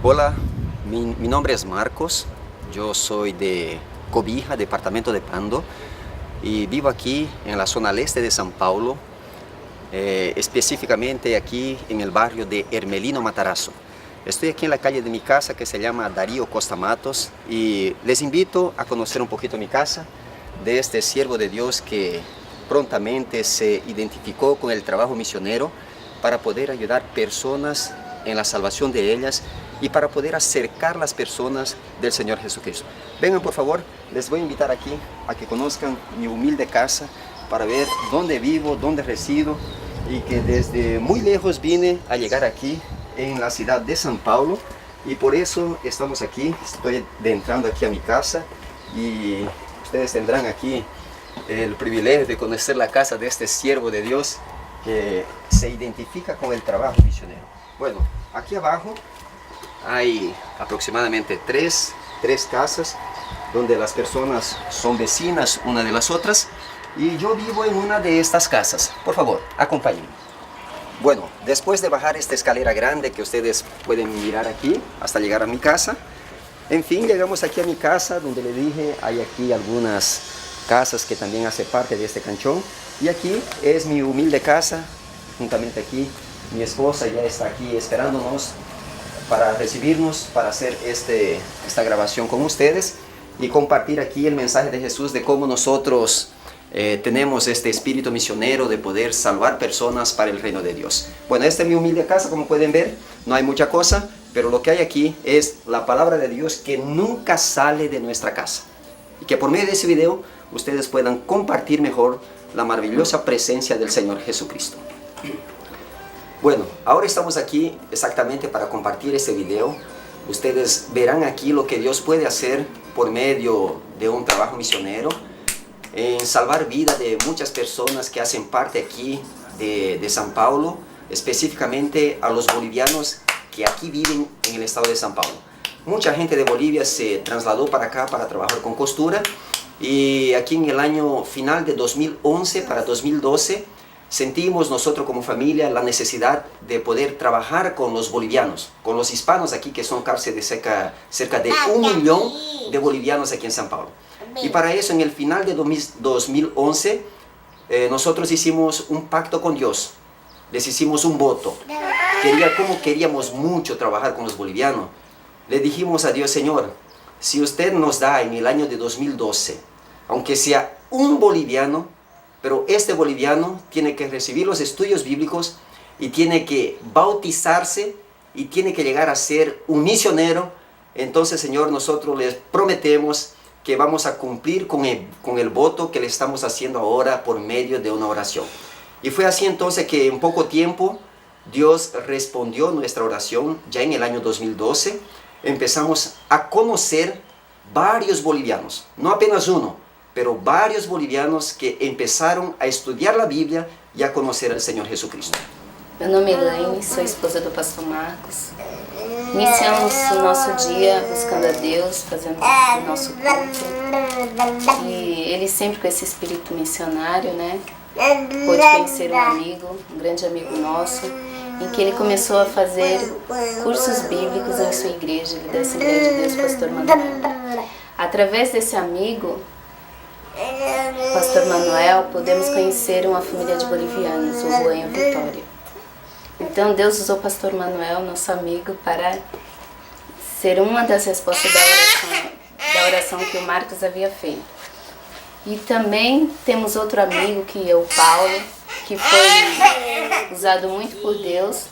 Hola, mi nombre es Marcos, yo soy de Cobija, departamento de Pando, y vivo aquí en la zona al este de São Paulo, específicamente aquí en el barrio de Hermelino Matarazzo. Estoy aquí en la calle de mi casa que se llama Darío Costa Matos y les invito a conocer un poquito mi casa de este siervo de Dios que prontamente se identificó con el trabajo misionero para poder ayudar personas en la salvación de ellas y para poder acercar las personas del Señor Jesucristo. Vengan por favor, les voy a invitar aquí a que conozcan mi humilde casa para ver dónde vivo, dónde resido y que desde muy lejos vine a llegar aquí en la ciudad de São Paulo y por eso estamos aquí. Estoy entrando aquí a mi casa y ustedes tendrán aquí el privilegio de conocer la casa de este siervo de Dios que se identifica con el trabajo misionero. Bueno, aquí abajo hay aproximadamente tres casas donde las personas son vecinas una de las otras y yo vivo en una de estas casas. Por favor, acompáñenme. Bueno, después de bajar esta escalera grande que ustedes pueden mirar aquí hasta llegar a mi casa, en fin, llegamos aquí a mi casa donde le dije, hay aquí algunas casas que también hacen parte de este canchón y aquí es mi humilde casa, juntamente aquí mi esposa ya está aquí esperándonos para recibirnos, para hacer esta grabación con ustedes y compartir aquí el mensaje de Jesús de cómo nosotros tenemos este espíritu misionero de poder salvar personas para el reino de Dios. Bueno, esta es mi humilde casa, como pueden ver, no hay mucha cosa, pero lo que hay aquí es la palabra de Dios que nunca sale de nuestra casa. Y que por medio de ese video ustedes puedan compartir mejor la maravillosa presencia del Señor Jesucristo. Bueno, ahora estamos aquí exactamente para compartir este video. Ustedes verán aquí lo que Dios puede hacer por medio de un trabajo misionero en salvar vida de muchas personas que hacen parte aquí de São Paulo, específicamente a los bolivianos que aquí viven en el estado de São Paulo. Mucha gente de Bolivia se trasladó para acá para trabajar con costura y aquí en el año final de 2011 para 2012 sentimos nosotros como familia la necesidad de poder trabajar con los bolivianos, con los hispanos aquí que son casi de cerca de 1 millón de bolivianos aquí en São Paulo. Y para eso en el final de 2011 nosotros hicimos un pacto con Dios, les hicimos un voto. Como queríamos mucho trabajar con los bolivianos, le dijimos a Dios, Señor, si usted nos da en el año de 2012, aunque sea un boliviano, pero este boliviano tiene que recibir los estudios bíblicos y tiene que bautizarse y tiene que llegar a ser un misionero, entonces Señor, nosotros les prometemos que vamos a cumplir con el voto que le estamos haciendo ahora por medio de una oración. Y fue así entonces que en poco tiempo Dios respondió nuestra oración. Ya en el año 2012 empezamos a conocer varios bolivianos, no apenas uno, pero varios bolivianos que empezaram a estudar a Bíblia e a conhecer o Senhor Jesucristo. Meu nome é Elaine, sou esposa do pastor Marcos. Iniciamos o nosso dia buscando a Deus, fazendo o nosso culto. E ele sempre com esse espírito missionário, né? Pôde conhecer um amigo, um grande amigo nosso, em que ele começou a fazer cursos bíblicos em sua igreja, da Assembleia de Deus, pastor Manuel. Através desse amigo, pastor Manuel, podemos conhecer uma família de bolivianos, o Juan e a Vitória. Então Deus usou o pastor Manuel, nosso amigo, para ser uma das respostas da oração que o Marcos havia feito. E também temos outro amigo que é o Paulo, que foi usado muito por Deus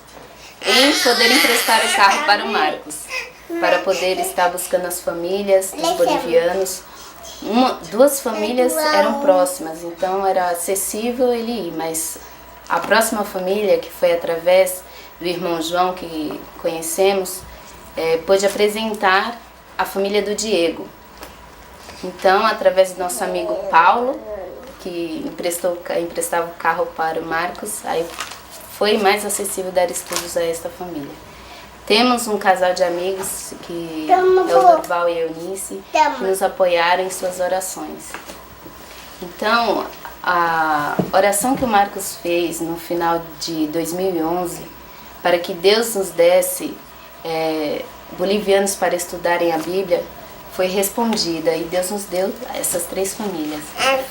em poder emprestar o carro para o Marcos, para poder estar buscando as famílias dos bolivianos. Duas famílias eram próximas, então era acessível ele ir, mas a próxima família, que foi através do irmão João, que conhecemos, pôde apresentar a família do Diego. Então, através do nosso amigo Paulo, que emprestava o carro para o Marcos, aí foi mais acessível dar estudos a esta família. Temos um casal de amigos, que é o Durval e a Eunice, que nos apoiaram em suas orações. Então, a oração que o Marcos fez no final de 2011, para que Deus nos desse bolivianos para estudarem a Bíblia foi respondida e Deus nos deu essas 3 famílias.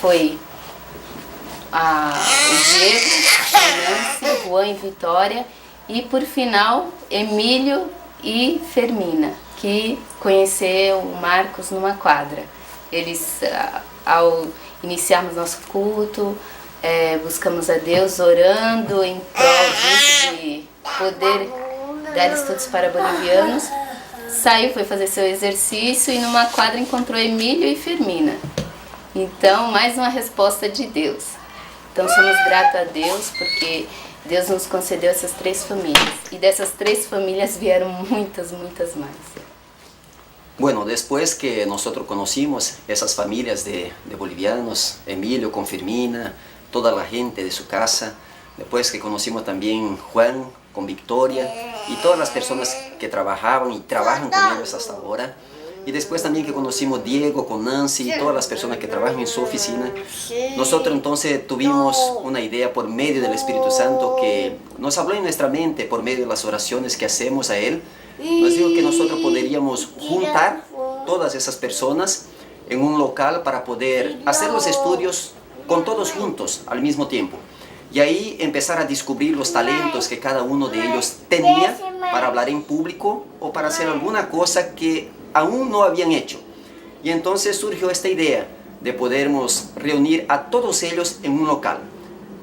Foi o Diego, a Nancy, Juan e Vitória e por final Emílio e Fermina, que conheceu o Marcos numa quadra. Eles, ao iniciarmos nosso culto, buscamos a Deus orando em prol disso, de poder dar estudos para bolivianos. Saiu, foi fazer seu exercício e numa quadra encontrou Emílio e Fermina. Então, mais uma resposta de Deus. Então, somos gratos a Deus porque Deus nos concedeu essas 3 famílias. E dessas 3 famílias vieram muitas, muitas mais. Bueno, después que nosotros conocimos esas familias de bolivianos, Emilio con Firmina, toda la gente de su casa, después que conocimos también Juan con Victoria y todas las personas que trabajaban y trabajan con ellos hasta ahora, y después también que conocimos Diego con Nancy y todas las personas que trabajan en su oficina, nosotros entonces tuvimos una idea por medio del Espíritu Santo que nos habló en nuestra mente por medio de las oraciones que hacemos a Él. Nos dijo que nosotros podríamos juntar todas esas personas en un local para poder hacer los estudios con todos juntos al mismo tiempo. Y ahí empezar a descubrir los talentos que cada uno de ellos tenía para hablar en público o para hacer alguna cosa que aún no habían hecho. Y entonces surgió esta idea de podermos reunir a todos ellos en un local.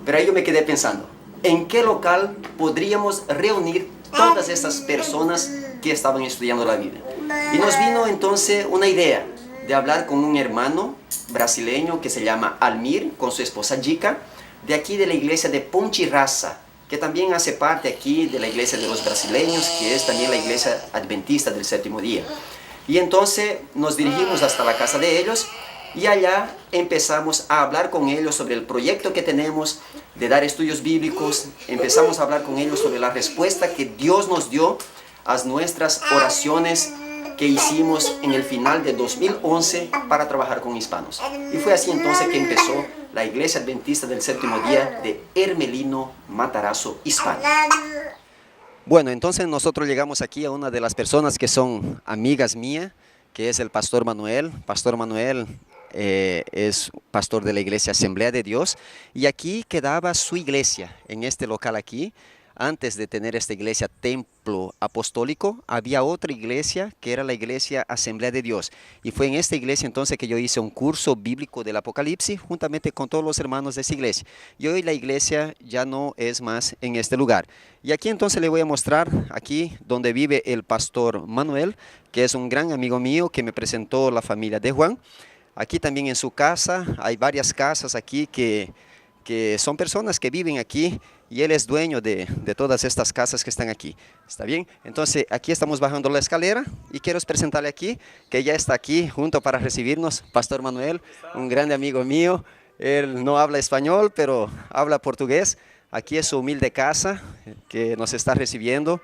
Pero ahí yo me quedé pensando, ¿en qué local podríamos reunir todas esas personas que estaban estudiando la Biblia? Y nos vino entonces una idea de hablar con un hermano brasileño que se llama Almir, con su esposa Jica, de aquí de la iglesia de Ponchirraza, que también hace parte aquí de la iglesia de los brasileños, que es también la iglesia adventista del séptimo día. Y entonces nos dirigimos hasta la casa de ellos y allá empezamos a hablar con ellos sobre el proyecto que tenemos de dar estudios bíblicos. Empezamos a hablar con ellos sobre la respuesta que Dios nos dio a nuestras oraciones que hicimos en el final de 2011 para trabajar con hispanos. Y fue así entonces que empezó la Iglesia Adventista del Séptimo Día de Hermelino Matarazzo Hispano. Bueno, entonces nosotros llegamos aquí a una de las personas que son amigas mías, que es el Pastor Manuel. Pastor Manuel es pastor de la Iglesia Asamblea de Dios, y aquí quedaba su iglesia, en este local aquí. Antes de tener esta iglesia templo apostólico, había otra iglesia que era la Iglesia Asamblea de Dios. Y fue en esta iglesia entonces que yo hice un curso bíblico del Apocalipsis juntamente con todos los hermanos de esa iglesia. Y hoy la iglesia ya no es más en este lugar. Y aquí entonces le voy a mostrar aquí donde vive el Pastor Manuel, que es un gran amigo mío que me presentó la familia de Juan. Aquí también en su casa, hay varias casas aquí que son personas que viven aquí, y él es dueño de todas estas casas que están aquí. ¿Está bien? Entonces aquí estamos bajando la escalera y quiero presentarle aquí, que ya está aquí junto para recibirnos, Pastor Manuel, un grande amigo mío. Él no habla español, pero habla portugués. Aquí es su humilde casa que nos está recibiendo.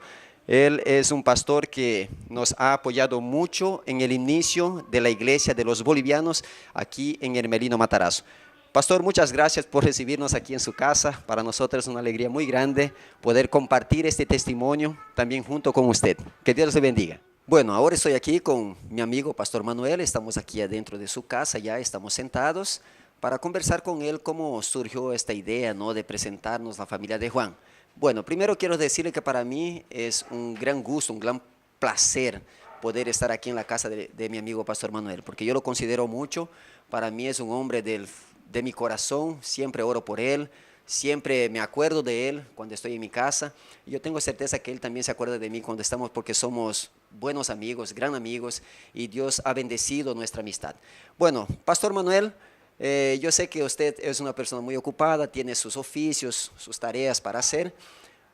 Él es un pastor que nos ha apoyado mucho en el inicio de la iglesia de los bolivianos aquí en Hermelino Matarazzo. Pastor, muchas gracias por recibirnos aquí en su casa. Para nosotros es una alegría muy grande poder compartir este testimonio también junto con usted. Que Dios le bendiga. Bueno, ahora estoy aquí con mi amigo Pastor Manuel. Estamos aquí adentro de su casa, ya estamos sentados para conversar con él cómo surgió esta idea, ¿no?, de presentarnos la familia de Juan. Bueno, primero quiero decirle que para mí es un gran gusto, un gran placer poder estar aquí en la casa de mi amigo Pastor Manuel, porque yo lo considero mucho. Para mí es un hombre de mi corazón, siempre oro por él, siempre me acuerdo de él cuando estoy en mi casa, y yo tengo certeza que él también se acuerda de mí cuando estamos, porque somos buenos amigos, gran amigos, y Dios ha bendecido nuestra amistad. Bueno, Pastor Manuel, yo sé que usted es una persona muy ocupada, tiene sus oficios, sus tareas para hacer,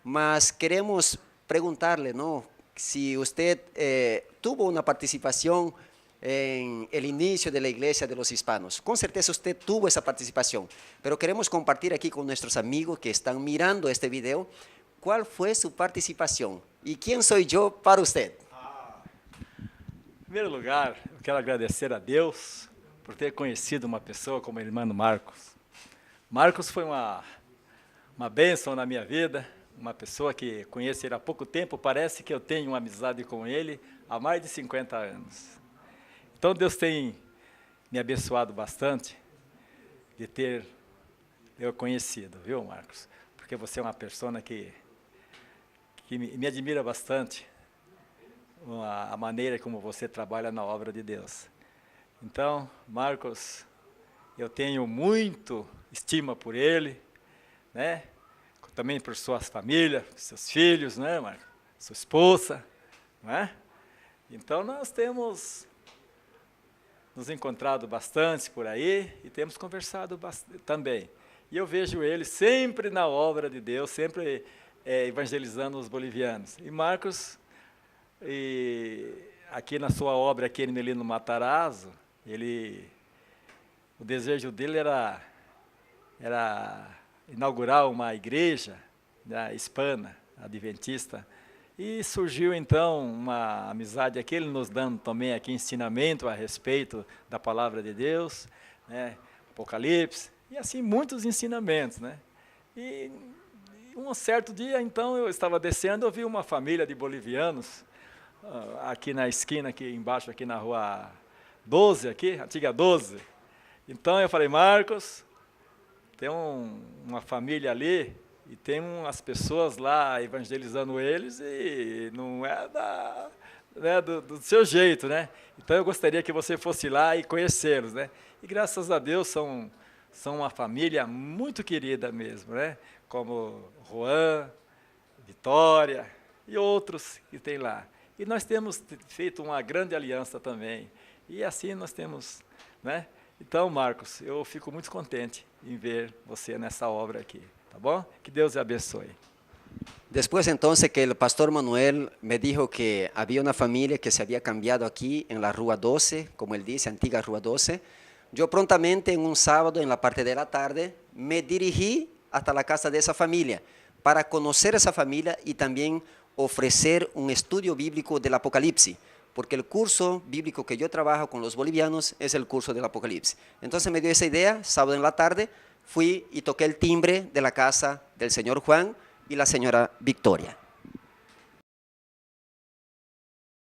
mas queremos preguntarle, ¿no?, si usted tuvo una participación en el inicio de la iglesia de los hispanos. Con certeza usted tuvo esa participación, pero queremos compartir aquí con nuestros amigos que están mirando este video, cuál fue su participación y quién soy yo para usted. Em primeiro lugar, eu quero agradecer a Deus por ter conhecido uma pessoa como o irmão Marcos. Marcos foi uma bênção na minha vida, uma pessoa que conheço ele há pouco tempo, parece que eu tenho uma amizade com ele há mais de 50 anos. Então, Deus tem me abençoado bastante de ter eu conhecido, viu, Marcos? Porque você é uma pessoa que me admira bastante, a maneira como você trabalha na obra de Deus. Então, Marcos, eu tenho muito estima por ele, né? Também por suas famílias, seus filhos, né, Marcos? Sua esposa, né? Então, nós temos nos encontrado bastante por aí e temos conversado também. E eu vejo ele sempre na obra de Deus, sempre evangelizando os bolivianos. E Marcos, aqui na sua obra, aqui em Ermelino Matarazzo, o desejo dele era inaugurar uma igreja hispana, adventista, e surgiu então uma amizade aqui, ele nos dando também aqui ensinamento a respeito da palavra de Deus, né, Apocalipse, e assim muitos ensinamentos, né? E um certo dia, então, eu estava descendo, eu vi uma família de bolivianos, aqui na esquina, aqui embaixo, aqui na rua 12, aqui, antiga 12. Então eu falei, Marcos, tem uma família ali, e tem umas pessoas lá evangelizando eles, e não é do seu jeito, né? Então eu gostaria que você fosse lá e conhecê-los, né? E graças a Deus são uma família muito querida mesmo, né? Como Juan, Vitória e outros que tem lá. E nós temos feito uma grande aliança também. E assim nós temos, né? Então, Marcos, eu fico muito contente em ver você nessa obra aqui, tá bom? Que Deus te abençoe. Después entonces que el pastor Manuel me dijo que había una familia que se había cambiado aquí en la Rua 12, como él dice, antigua Rua 12, yo prontamente en un sábado en la parte de la tarde me dirigí hasta la casa de esa familia para conocer esa familia y también ofrecer un estudio bíblico del Apocalipsis, porque el curso bíblico que yo trabajo con los bolivianos es el curso del Apocalipsis. Entonces me dio esa idea, sábado en la tarde, fui y toqué el timbre de la casa del señor Juan y la señora Victoria.